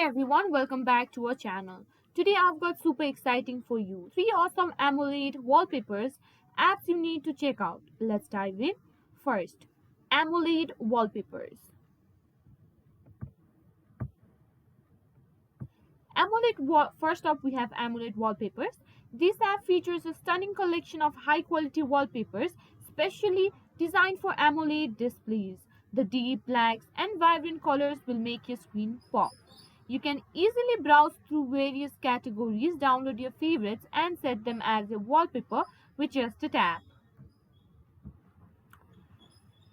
Hey everyone, welcome back to our channel. Today I've got super exciting for you. 3 awesome AMOLED wallpapers apps you need to check out. Let's dive in. First, AMOLED wallpapers. First up we have AMOLED wallpapers. This app features a stunning collection of high quality wallpapers specially designed for AMOLED displays. The deep blacks and vibrant colors will make your screen pop. You can easily browse through various categories, download your favorites and set them as a wallpaper with just a tap.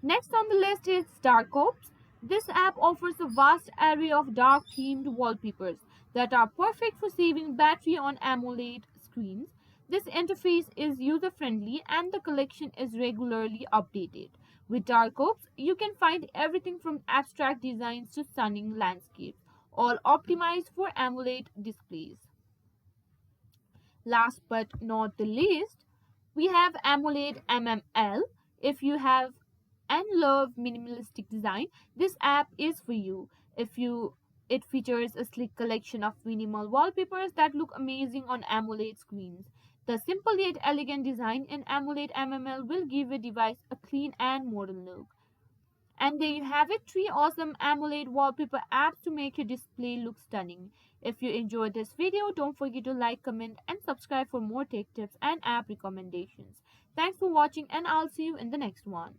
Next on the list is Dark Ops. This app offers a vast array of dark themed wallpapers that are perfect for saving battery on AMOLED screens. This interface is user friendly and the collection is regularly updated. With Dark Ops, you can find everything from abstract designs to stunning landscapes, all optimized for AMOLED displays. Last but not the least, we have AMOLED MML. If you have and love minimalistic design, this app is for you. It features a sleek collection of minimal wallpapers that look amazing on AMOLED screens. The simple yet elegant design in AMOLED MML will give your device a clean and modern look. And there you have it, 3 awesome AMOLED wallpaper apps to make your display look stunning. If you enjoyed this video, don't forget to like, comment and subscribe for more tech tips and app recommendations. Thanks for watching and I'll see you in the next one.